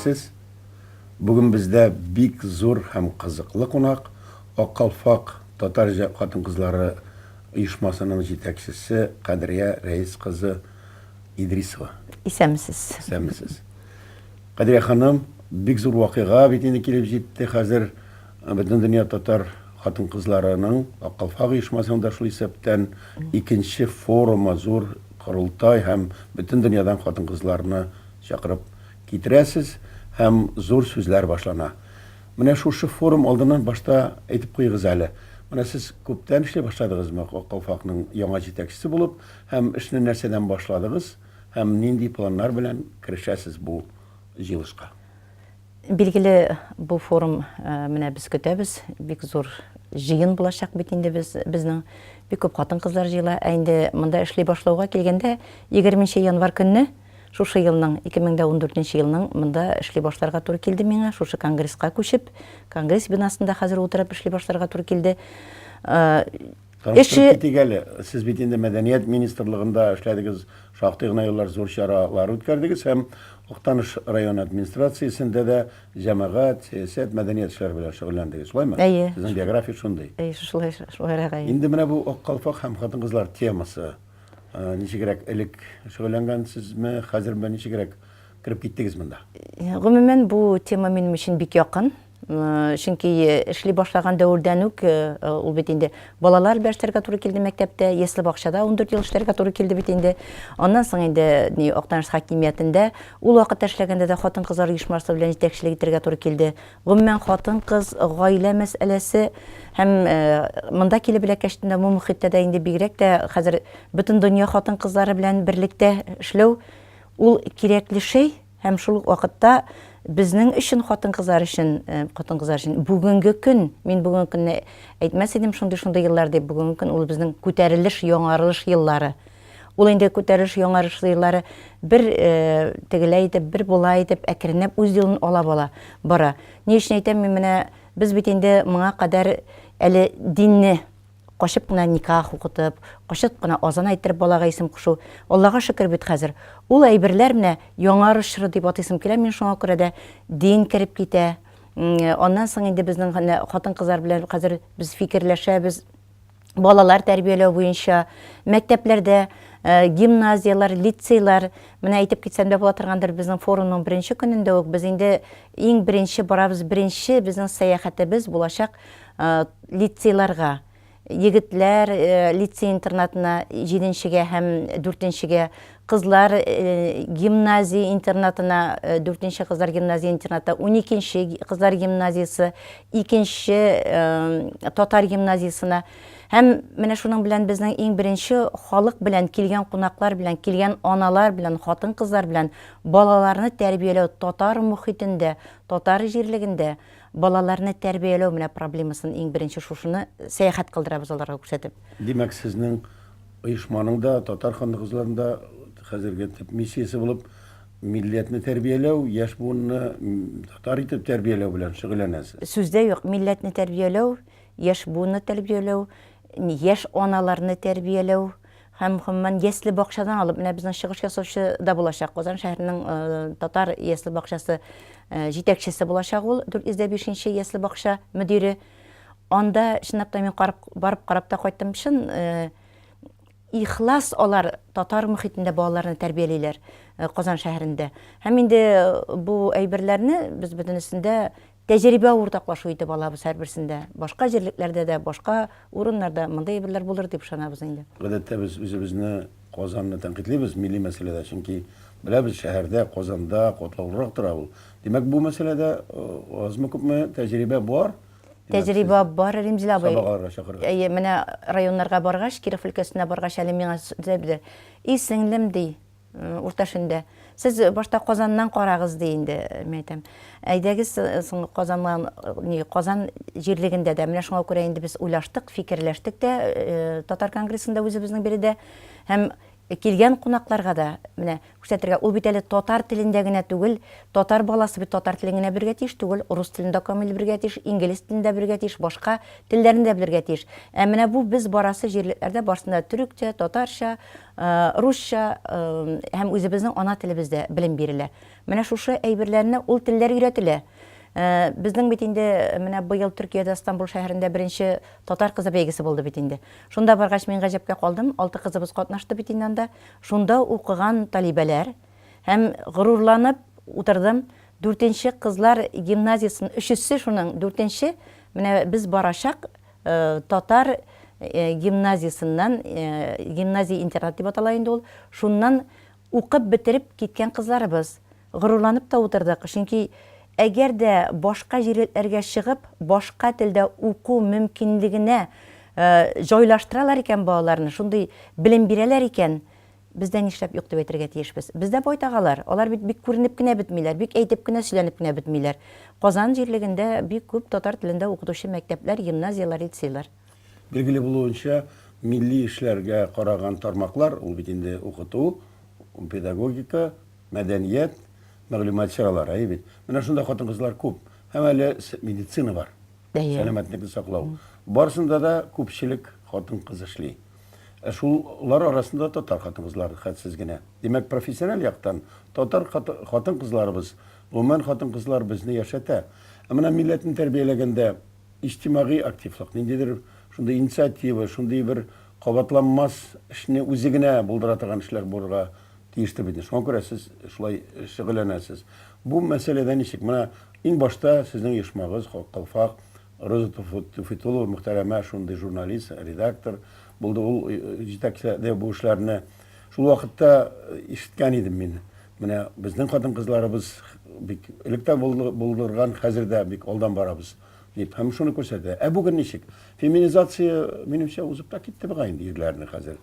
Беләсез, бүген бездә бик зур һәм кызыклы кунак Аккалфак татар хатын-кызлары оешмасының җитәкчесе Кадрия Рәис кызы Идрисова. Исәмсез. Исәмсез. Кадрия ханым, бик зур вакыйга бит инде килеп җитте. Хәзер бөтен дөнья татар хатын-кызларының Аккалфак оешмасында шул исәптән икенче форумы зур корылтай һәм бөтен дөньядан хатын-кызларны чакырып китерәсез һәм зур сүзләр башлана. Менә шушы форум алдыннан башта әйтеп куйыгыз әле. Менә сез күптән эшләй башладыгызмы Аккалфакның яңа җитәкчесе булып, һәм эшне нәрсәдән башладыгыз, һәм нинди планнар белән керешәсез бу җыелышка? Билгеле, бу форум менә без көтәбез. Бик зур җыен булачак бит инде безнең бик күп хатын-кызлар җыела. Инде монда эшли башлауга килгәндә 20 январь көнне шушы елның 2014 елның монда эшли башларга туры килде миңа. Шушы конгресска күчеп, конгресс бинасында хәзер утырып эшли башларга туры килде. Сез бит инде мәдәният министрлыгында эшләдегез, шактый гына еллар зур чаралар үткәрдегез һәм Актаныш район администрациясендә дә җәмәгать, сәясәт, мәдәният эшләре белән шөгыльләндегез, шулаймы? Сезнең биография шундый. Шулай. Инде менә бу Аккалфак һәм хатын-кызлар темасы ничегрәк элек шөгыльләнгәнсезме, хәзер ничегрәк кирип киттегез монда? Гомумән бу тема минем өчен бик якын. Чөнки эшли башлаган дәвердән үк ул бит инде балалар бәшләргә туры килде мәктәптә, яслы бакчада 14 ел эшләргә туры килде бит инде. Аннан соң инде Актаныш хакимиятендә ул вакыт эшләгәндә дә хатын-кызлар оешмасы белән җитәкчелек итәргә туры килде. Гомумән хатын-кыз гаилә мәсьәләсе һәм монда килеп беләкәштендә бу мөхиттә дә инде бигрәк тә хәзер бөтен дөнья хатын-кызлары белән берлектә эшләү ул кирәкле шей һәм шул вакытта безнең өчен хатын-кызлар өчен бүгенге көн, мин бүгенге көнне әйтмәс идем шундый еллар дип, бүгенге көн ул безнең күтәрелеш, яңарылыш еллары. Ул инде күтәрелеш, яңарылыш еллары бер тегеләй итеп, бер булай итеп әкренләп үз юлын ала бара. Ни өчен әйтәм мин, менә без бит инде моңа кадәр әле динне кашып кына никах укытып, кашып кына азан әйттереп балага исем кушу. Аллага шөкер бит хәзер. Ул әйберләр менә яңарышры дип атыйсым килә, мин шуңа күрә дә дин кирип китә. Аннан соң инде безнең хатын-кызлар белән хәзер без фикерләшәбез. Балалар тәрбияләү буенча мәктәпләрдә, гимназиялар, лицейлар, менә әйтеп китсәм дә була торгандыр, безнең форумның беренче көнендә үк без инде иң беренче барабыз, беренче безнең сәяхәтебез булачак лицейларга. Егетләр лицей интернатына 7-шегә һәм 4-шегә, кызлар гимназия интернатына 4-нче кызлар гимназия интернаты, 12-нче кызлар гимназиясы, 2-нче татар гимназиясына һәм менә шуның белән безнең иң беренче халык белән килгән кунаклар белән, килгән аналар белән, хатын-кызлар белән балаларны тәрбияләү татар мөхитендә, татар җирлегендә балаларны тәрбияләү менә проблемасын иң беренче шушыны сәяхәт кылдырабыз аларга күрсәтеп. Димәк, сезнең оешманың да татар хатын-кызларында хәзерге төп миссиясе булып милләтне тәрбияләү, яшь буынны татар итеп тәрбияләү белән шөгыльләнәсез. Сүздә юк, милләтне тәрбияләү, яшь буынны тәрбияләү, яшь аналарны тәрбияләү һәм гомумән яслы бакчадан алып, менә безнең чыгыш ясаучы да булачак. Казан шәһәренең татар яслы бакчасы җитәкчесе булачак ул, 405-нче яслы бакча мөдире. Анда чынлап та мин барып карап та кайттым, чын ихлас алар татар мөхитендә балаларны тәрбиялиләр Казан шәһәрендә. Һәм инде бу әйберләрне без бөтенесендә тәҗрибә уртаклашу итеп алабыз һәрберсендә. Башка җирлекләрдә дә, башка урыннарда мондай әйберләр булыр дип ышанабыз инде. Гадәттә без үзебезне Казанны тәнкыйтьлибез милли мәсьәләдә, чөнки беләбез шәһәрдә, Казанда катлаулырак тора ул. Димәк, бу мәсьәләдә азмы күпме тәҗрибә бар? Тәҗрибә бар, Римзил абый. Сабагаларга чакырга. Менә районнарга баргач, Киров өлкәсенә баргач, әле миңа сөйләде. И сеңлем ди, урташында. Сез башта Казаннан карагыз ди инде, мен әйтәм. Әйдәгез Казаннан, Казан җирлегендә дә, менә шуңа күрә инде без уйлаштык, фикерләштек тә татар конгрессында үзебезнең биредә һәм килгән кунакларга да менә күрсәтергә, ул бит әле татар телендә генә түгел, татар баласы бит татар телен генә белергә тиеш түгел, рус телендә камил белергә тиеш, инглиз телендә белергә тиеш, башка телләрен дә белергә тиеш. Ә менә бу без барасы җирлекләрдә барсында төрекчә, татарча, русча һәм үзебезнең ана телебездә белем бирелә. Менә шушы әйберләрне ул телләр өйрәтелә. Безнең бит инде менә быел Төркиядә Стамбул шәһәрендә беренче татар кызы бәйгесе булды бит инде. Шунда баргач мин гаҗәпкә калдым. 6 кызыбыз катнашты бит инде анда. Шунда укыган талибәләр һәм горурланып утырдым. 4нче кызлар гимназиясын, 3-се шуның 4нче менә без барачак татар гимназиясыннан, гимназия интернат дип атала инде ул. Шуннан укып бетереп киткән кызларыбыз. Горурланып та утырдык. Чөнки әгәр дә башка җирлекләргә чыгып, башка телдә уку мөмкинлегенә җайлаштыралар икән балаларны, шундый белем бирәләр икән, бездә нишләп юк дип әйтергә тиешбез. Бездә байтагалар, алар бик күренеп кенә бетмиләр, бик әйтеп кенә сөйләнеп кенә бетмиләр. Казан җирлегендә бик күп татар телендә укытучы мәктәпләр, гимназиялар, лицейлар. Билгеле булуынча, милли эшләргә караган тармаклар, ул бит инде укыту, педагогика, мәдәният, мәгълүмат чаралары, бит. Менә шунда хатын-кызлар күп. Һәм әле медицина бар. Сәламәтлекне саклау. Барысында да күпчелек хатын-кыз эшли. Шулар арасында татар хатын-кызлар хәтсез генә. Димәк, профессиональ яктан татар хатын-кызларыбыз, гомумән хатын-кызлар безне яшәтә. Менә милләтне тәрбияләгәндә иҗтимагый активлык, ниндидер шундый инициатива, шундый бер кабатланмас эшне үзе генә булдыра торган эшләр булырга тиештер бит. Шуңа күрә сез шулай шөгыльләнәсез. Бу мәсьәләдә ничек? Менә иң башта сезнең оешмагыз Калфак, Роза Туфетулова мөхтәрәмә шундый журналист, редактор булды. Ул җитәкчеләде бу эшләрне. Шул вакытта ишеткән идем мин. Менә безнең хатын-кызларыбыз бик электә булдырган, хәзер дә бик алдан барабыз дип һәм шуны күрсәтә. Ә бүген ничек? Феминизация минемчә узып та китте бугай инде ирләрне хәзер.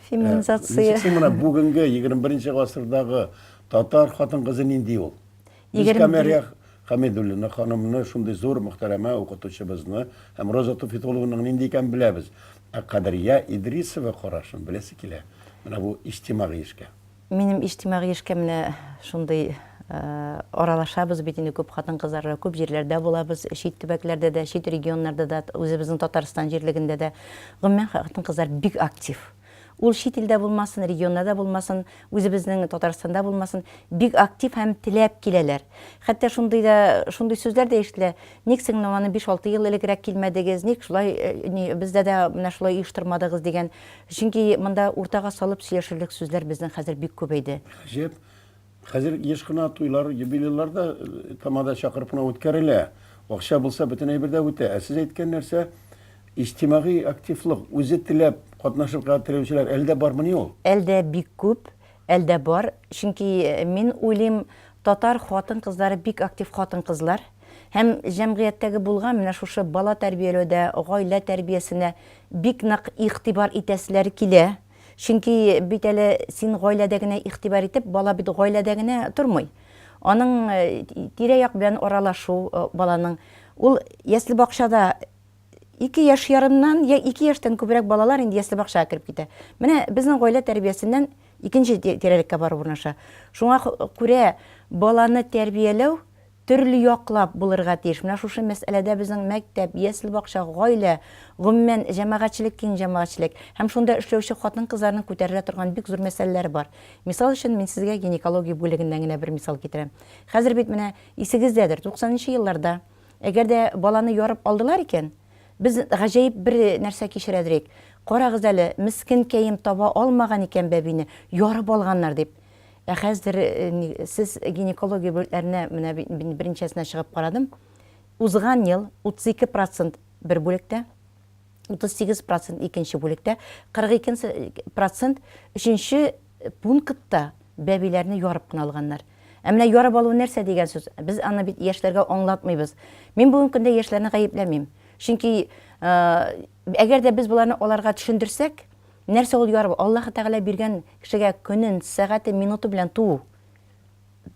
Феминизация. Менә бүгенге 21 гасырдагы татар хатын-кызы нинди ул? Камерия Хамидуллина ханымны шундый зур мөхтәрәмә укытучыбызны һәм Роза Туфетулованың нинди икән беләбез. Ә Кадрия Идрисова карашын беләсе килә. Менә бу иҗтимагый эшкә. Минем иҗтимагый эшкә менә шундый аралашабыз бит инде күп хатын-кызлар, күп җирләрдә булабыз, чит төбәкләрдә дә, чит регионнарда да, үзебезнең Татарстан җирлегендә дә. Гомумән хатын-кызлар бик актив. Ул чит илдә булмасын, регионнарда булмасын, үзебезнең Татарстанда булмасын, бик актив һәм теләп киләләр. Хәтта шундый сүзләр дә ишетелә. Ник сез аны 5-6 ел элегрәк килмәдегез, ник шулай бездә дә менә шулай оештырмадыгыз дигән. Чөнки монда уртага салып сөйләшерлек сүзләр безнең хәзер бик күбәйде. Җеп. Хәзер еш кына туйлар, юбилейларда тамада чакырып кына үткәрелә. Акча булса бөтен әйбердә үтә. Ә сез әйткән нәрсә иҗтимагый активлык, үзе теләп катнашып теләүчеләр әлдә бармы ни ул? Әлдә бик күп, әлдә бар. Чөнки мин уйлыйм, татар хатын-кызлары бик актив хатын-кызлар. Һәм җәмгыятьтәге булган менә шушы бала тәрбияләүдә, гаилә тәрбиясенә бик нык игътибар итәселәр килә. Чөнки бит әле син гаиләдә генә игътибар итеп, бала бит гаиләдә генә тормый. Аның тирә-як белән аралашу баланың. Ул ясли бакчада 2 яшь ярымнан, 2 яшьтән күбрәк балалар инде ясли бакчага кирип китә. Менә безнең гаилә тәрбиясеннән икенче тирәлеккә барып урнаша. Шуңа күрә баланы тәрбияләү төрле яклап булырга тиеш. Менә шушы мәсьәләдә безнең мәктәп, ясли бакча, гаилә, гомумән җәмәгатьчелек, киң җәмәгатьчелек һәм шунда эшләүче хатын-кызларның күтәрелә торган бик зур мәсьәләләр бар. Мисал өчен мин сезгә гинекология бүлегеннән генә бер мисал китерәм. Хәзер бит менә исегездәдер, 90нчы елларда әгәр дә баланы ярып алдылар икән, biz гаҗәеп бер нәрсә кичерәдерик. Карагыз әле, мискин кәем таба алмаган икән бәбине, ярып алганнар дип. Ә хәзер сез гинекология бүлекләренә менә беренчесенә чыгып карадым. Узган ел 32% бер бүлектә, 38% икенче бүлектә, 42% өченче пунктта бәбиләрне ярып кына алганнар. Ә менә ярып алу нәрсә дигән сүз? Без аны бит яшьләргә аңлатмыйбыз. Мин бүгенге көндә яшьләрне гаепләмим. Чөнки әгәр дә без буларны аларга төшендерсәк, нәрсә ул ярып? Аллаһ Тәгалә биргән кешегә көнен, сәгате, минуты белән туу.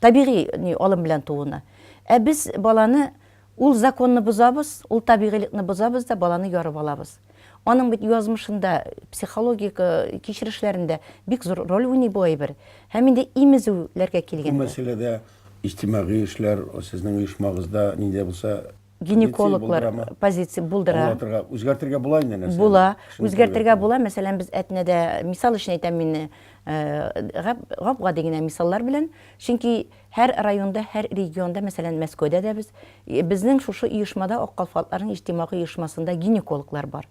Табигый алым белән тууны. Ә без баланы ул законны бозабыз, ул табигыйлыкны бозабыз да баланы ярып алабыз. Аның бит язмышында, психологик кичерешләрендә бик зур роль уйный бу әйбер. Һәм инде имезүләргә Бу килгәндә. мәсьәләдә иҗтимагый эшләр сезнең оешмагызда нинди булса Гинекологлар позиция булдыра. аңлатырга, үзгәртергә була инде нәрсә? Була, үзгәртергә була. Мәсәлән, без әтнәдә мисал өчен әйтәм мин, гади генә мисаллар белән, чөнки һәр районда, һәр регионда, мәсәлән, Мәскәүдә дә безнең шушы оешмада ак калфатларның иҗтимагый оешмасында гинекологлар бар.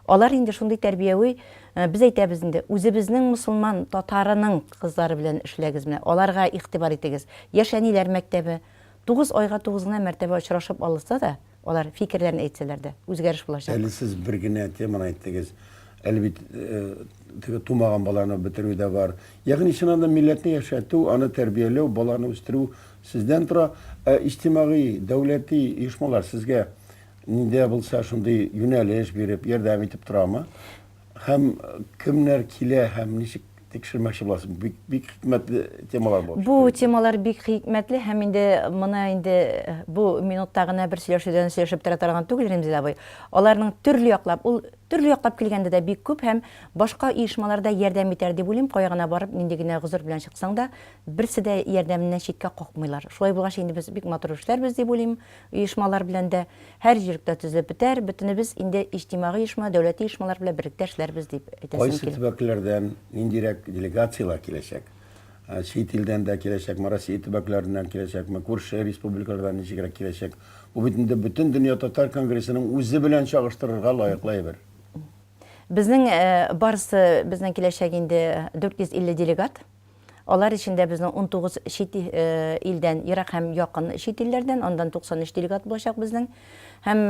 Алар инде шундый тәрбияви, без әйтәбез инде, үзебезнең мусулман татарының кызлары белән эшләгез менә, аларга игътибар итегез. Яшәниләр мәктәбе 9 айга 9 гына мәртәбә очрашып алса да, алар фикерләрен әйтсәләр дә, үзгәреш булачак. Әле сез бер генә теманы әйттегез. Әле бит теге тумаган баланы бетерү дә бар. Ягъни чыннан да милләтне яшәтү, аны тәрбияләү, баланы үстерү сездән тора. Иҗтимагый, дәүләти оешмалар сезгә нинди булса шундый юнәлеш биреп, ярдәм итеп торамы? Һәм кемнәр килә, һәм ничек тикшермәкче буласыз? Бик хикмәтле темалар булып. Бу темалар бик хикмәтле һәм инде моны инде бу минутта гына бер сөйләшүдән сөйләшеп тора торган түгел, Ремзил абый. Аларның төрле яклап, ул төрле яклап килгәндә дә бик күп һәм башка оешмаларда ярдәм итәр дип уйлыйм. Кая гына барып, нинди генә гозур белән чыксаң да, берсе дә ярдәменнән читкә какмыйлар. Шулай булгач инде без бик матур эшләрбез дип уйлыйм. Оешмалар белән дә һәр җирдә төзелеп бетәр. Бөтенебез инде иҗтимагый оешма, дәүләти оешмалар белән бергә эшләрбез дип әйтәсем Кайсы килә. төбәкләрдән ниндирәк делегациялар киләчәк? Чит илдән дә киләчәкме, Россия төбәкләреннән киләчәкме, күрше республикалардан ничегрәк киләчәк? Бу бит инде бөтен дөнья татар конгрессының үзе белән чагыштырырга лаеклы әйбер. Безнең барысы безнең киләчәк инде 450 делегат. Алар içinde безнең 19 чит илдән, ерак һәм якын чит илләрдән, андан 93 делегат булачак безнең. Һәм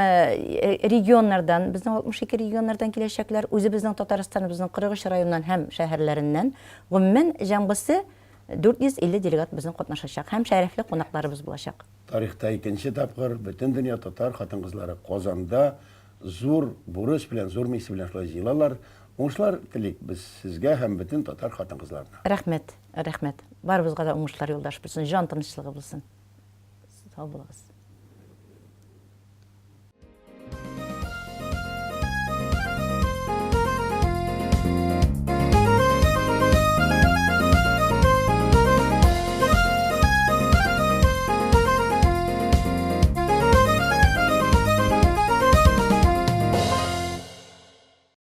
регионнардан, безнең 62 регионнардан киләчәкләр, үзебезнең Татарстан, безнең 43 районнан һәм шәһәрләреннән. Гомумән җәмгысе 450 делегат безнең катнашачак һәм шәрәфле кунакларыбыз булачак. Тарихта икенче тапкыр бөтен дөнья татар хатын-кызлары Казанда зур бурыч белән, зур миссия белән шулай җыелалар. Уңышлар телик без сезгә һәм бөтен татар хатын-кызларына. Рәхмәт, рәхмәт. Барыбызга да уңышлар юлдаш булсын, җан тынычлыгы булсын. Сау булыгыз.